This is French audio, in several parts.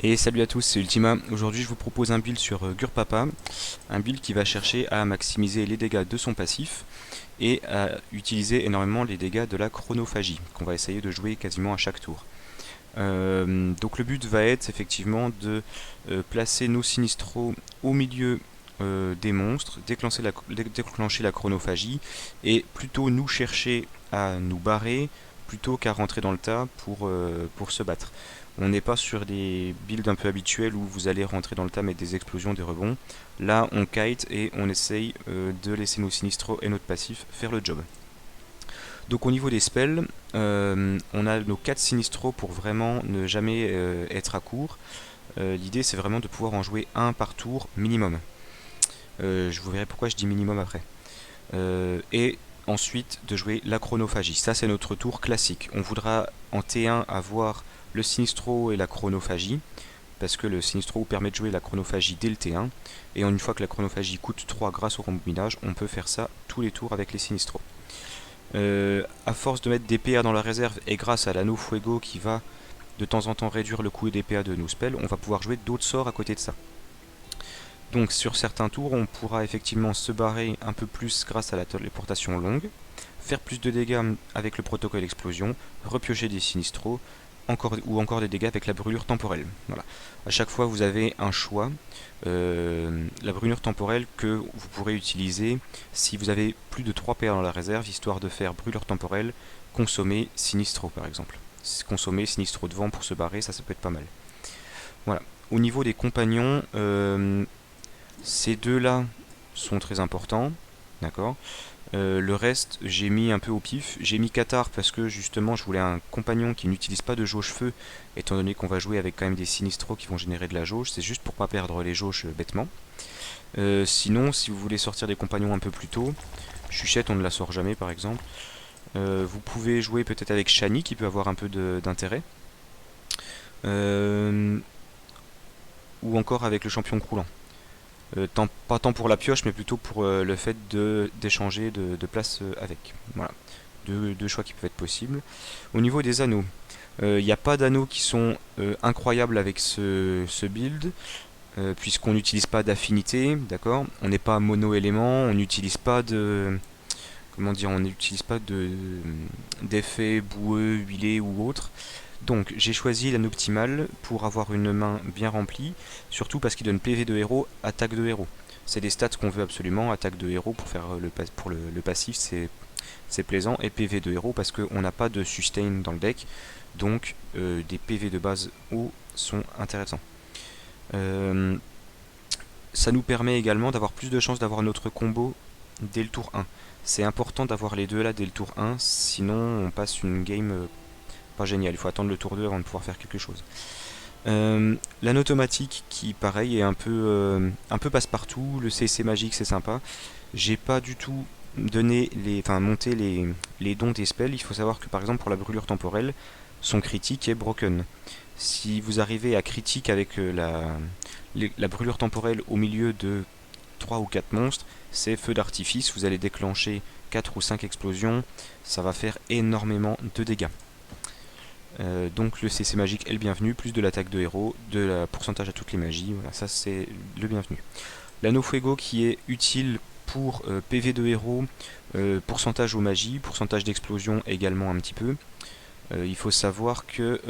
Et salut à tous, c'est Ultima. Aujourd'hui je vous propose un build sur Gurpapa, un build qui va chercher à maximiser les dégâts de son passif et à utiliser énormément les dégâts de la chronophagie, qu'on va essayer de jouer quasiment à chaque tour. Donc le but va être effectivement de placer nos Sinistros au milieu des monstres, déclencher la chronophagie et plutôt nous chercher à nous barrer plutôt qu'à rentrer dans le tas pour se battre. On n'est pas sur des builds un peu habituels où vous allez rentrer dans le tas, mettre des explosions, des rebonds. Là, on kite et on essaye de laisser nos Sinistros et notre passif faire le job. Donc au niveau des spells, on a nos 4 Sinistros pour vraiment ne jamais être à court. L'idée c'est vraiment de pouvoir en jouer un par tour minimum. Je vous verrai pourquoi je dis minimum après. Et ensuite de jouer la chronophagie. Ça c'est notre tour classique. On voudra en T1 avoir le Sinistro et la chronophagie, parce que le Sinistro vous permet de jouer la chronophagie dès le T1. Et une fois que la chronophagie coûte 3 grâce au rembobinage, on peut faire ça tous les tours avec les Sinistros. À force de mettre des PA dans la réserve et grâce à l'anneau Fuego qui va de temps en temps réduire le coût des PA de nos spells, on va pouvoir jouer d'autres sorts à côté de ça. Donc sur certains tours, on pourra effectivement se barrer un peu plus grâce à la téléportation longue, faire plus de dégâts avec le protocole explosion, repiocher des Sinistros, ou encore des dégâts avec la brûlure temporelle. Voilà. À chaque fois, vous avez un choix. La brûlure temporelle que vous pourrez utiliser si vous avez plus de 3 PA dans la réserve, histoire de faire brûlure temporelle, consommer Sinistro par exemple. Consommer Sinistro devant pour se barrer, ça peut être pas mal. Voilà. Au niveau des compagnons, ces deux-là sont très importants. D'accord. Le reste, j'ai mis un peu au pif. J'ai mis Qatar parce que justement, je voulais un compagnon qui n'utilise pas de jauge feu, étant donné qu'on va jouer avec quand même des Sinistros qui vont générer de la jauge. C'est juste pour pas perdre les jauges bêtement. Sinon, si vous voulez sortir des compagnons un peu plus tôt, Chuchette, on ne la sort jamais par exemple. Vous pouvez jouer peut-être avec Shani qui peut avoir un peu d'intérêt. Ou encore avec le champion croulant. Pas tant pour la pioche, mais plutôt pour le fait d'échanger de place avec. Voilà, deux choix qui peuvent être possibles. Au niveau des anneaux, il n'y a pas d'anneaux qui sont incroyables avec ce build, puisqu'on n'utilise pas d'affinité, d'accord. On n'est pas mono-élément, on n'utilise pas de... Comment dire, on n'utilise pas d'effets boueux, huilés ou autres. Donc j'ai choisi l'anneau optimal pour avoir une main bien remplie, surtout parce qu'il donne PV de héros, attaque de héros. C'est des stats qu'on veut absolument, attaque de héros pour faire le passif, c'est plaisant, et PV de héros parce qu'on n'a pas de sustain dans le deck, donc des PV de base hauts sont intéressants. Ça nous permet également d'avoir plus de chances d'avoir notre combo dès le tour 1. C'est important d'avoir les deux là dès le tour 1, sinon on passe une game pas génial, il faut attendre le tour 2 avant de pouvoir faire quelque chose. L'anneau automatique qui pareil est un peu passe-partout, le CC magique c'est sympa. J'ai pas du tout monté les dons des spells. Il faut savoir que par exemple pour la brûlure temporelle, son critique est broken. Si vous arrivez à critique avec la brûlure temporelle au milieu de 3 ou 4 monstres, c'est feu d'artifice, vous allez déclencher 4 ou 5 explosions, ça va faire énormément de dégâts. Donc le CC magique est le bienvenu, plus de l'attaque de héros, de la pourcentage à toutes les magies, voilà, ça c'est le bienvenu. L'anneau Fuego qui est utile pour PV de héros, pourcentage aux magies, pourcentage d'explosion également un petit peu. Il faut savoir que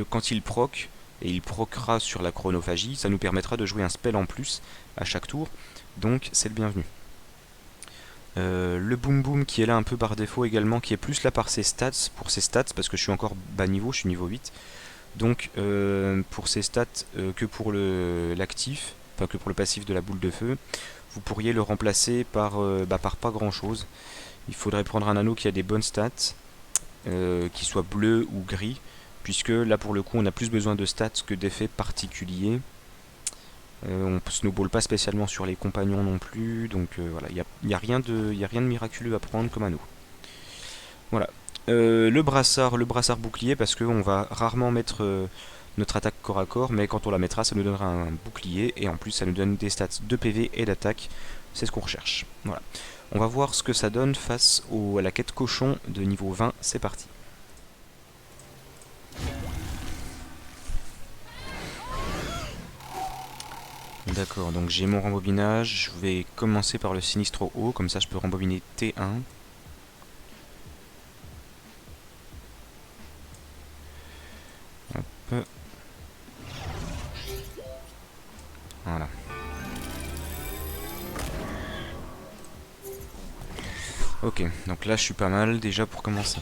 quand il proc, et il procera sur la chronophagie, ça nous permettra de jouer un spell en plus à chaque tour, donc c'est le bienvenu. Le Boom Boom qui est là un peu par défaut également, qui est plus là par ses stats, pour ses stats, parce que je suis encore bas niveau, je suis niveau 8. Donc pour ses stats que pour l'actif, enfin que pour le passif de la boule de feu, vous pourriez le remplacer par pas grand chose. Il faudrait prendre un anneau qui a des bonnes stats, qui soit bleu ou gris, puisque là pour le coup on a plus besoin de stats que d'effets particuliers. On snowball pas spécialement sur les compagnons non plus, donc voilà, il n'y a rien de miraculeux à prendre comme anneau. Voilà. Le brassard bouclier, parce qu'on va rarement mettre notre attaque corps à corps, mais quand on la mettra, ça nous donnera un bouclier, et en plus ça nous donne des stats de PV et d'attaque, c'est ce qu'on recherche. Voilà. On va voir ce que ça donne face à la quête cochon de niveau 20, c'est parti. D'accord, donc j'ai mon rembobinage. Je vais commencer par le Sinistro haut, comme ça je peux rembobiner T1. Hop. Voilà. Ok, donc là je suis pas mal déjà pour commencer.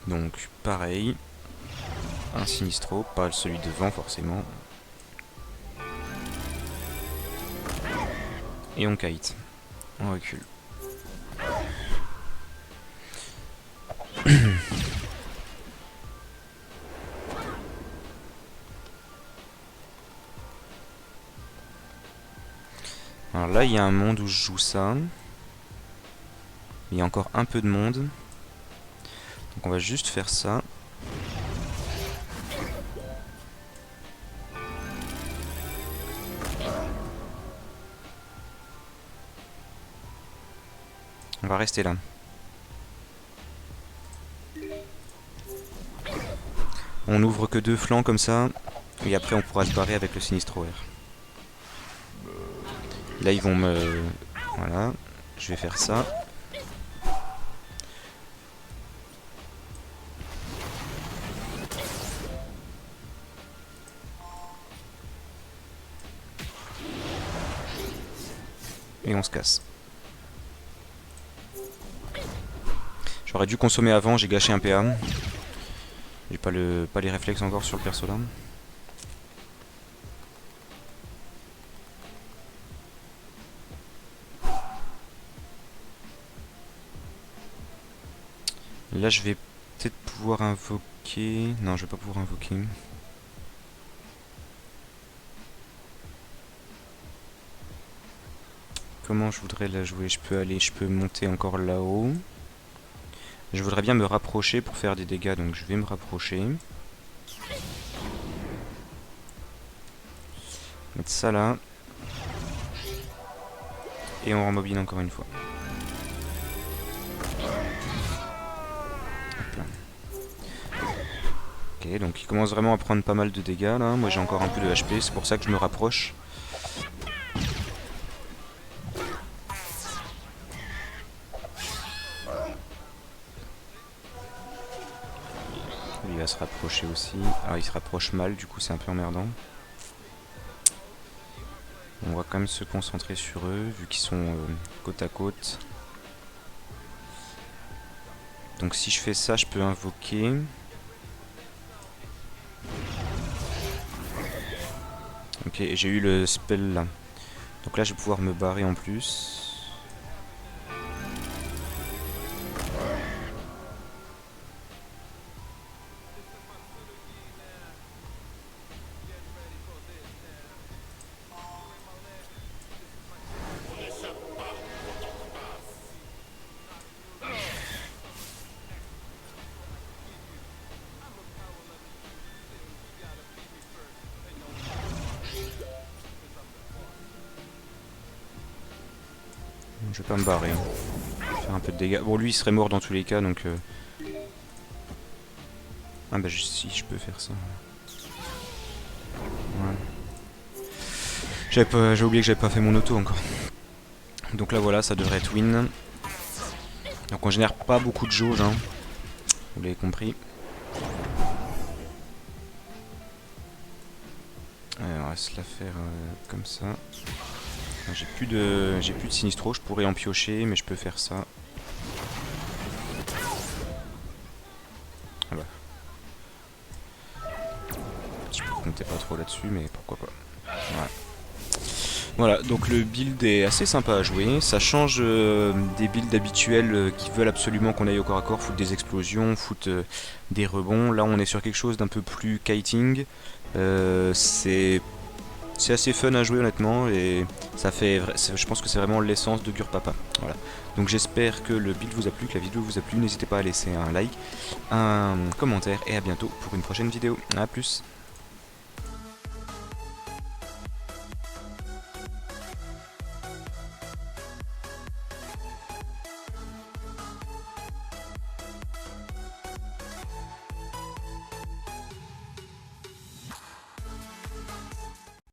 Donc pareil, un Sinistro, pas celui devant forcément. Et on kite. On recule. Alors là il y a un monde où je joue ça. Il y a encore un peu de monde. Donc on va juste faire ça. On va rester là. On n'ouvre que 2 flancs comme ça. Et après on pourra se barrer avec le Sinistro R. Là ils vont me... Voilà. Je vais faire ça. Et on se casse. J'aurais dû consommer avant, j'ai gâché un PA. J'ai pas les réflexes encore sur le perso là. Là je vais peut-être pouvoir invoquer... Non, je vais pas pouvoir invoquer. Comment je voudrais la jouer? Je peux monter encore là-haut. Je voudrais bien me rapprocher pour faire des dégâts, donc je vais me rapprocher. Mettre ça là. Et on rembobine encore une fois. Hop là. Ok, donc il commence vraiment à prendre pas mal de dégâts là. Moi j'ai encore un peu de HP, c'est pour ça que je me rapproche. Il va se rapprocher aussi. Ah, il se rapproche mal, du coup c'est un peu emmerdant. On va quand même se concentrer sur eux, vu qu'ils sont côte à côte. Donc si je fais ça, je peux invoquer. Ok, j'ai eu le spell là. Donc là je vais pouvoir me barrer en plus. Je vais pas me barrer. Faire un peu de dégâts. Bon, lui il serait mort dans tous les cas donc. Ah bah si je peux faire ça. Voilà. J'ai oublié que j'avais pas fait mon auto encore. Donc là voilà, ça devrait être win. Donc on génère pas beaucoup de jauge, hein. Vous l'avez compris. Alors, on va se la faire comme ça. J'ai plus de Sinistro, je pourrais en piocher, mais je peux faire ça. Ah bah. Je comptais pas trop là-dessus, mais pourquoi pas. Voilà. Voilà, donc le build est assez sympa à jouer. Ça change des builds habituels qui veulent absolument qu'on aille au corps à corps, foutre des explosions, foutre des rebonds. Là, on est sur quelque chose d'un peu plus kiting. C'est assez fun à jouer honnêtement et ça fait, je pense que c'est vraiment l'essence de Gurpapa. Voilà. Donc j'espère que le build vous a plu, que la vidéo vous a plu. N'hésitez pas à laisser un like, un commentaire et à bientôt pour une prochaine vidéo. A plus.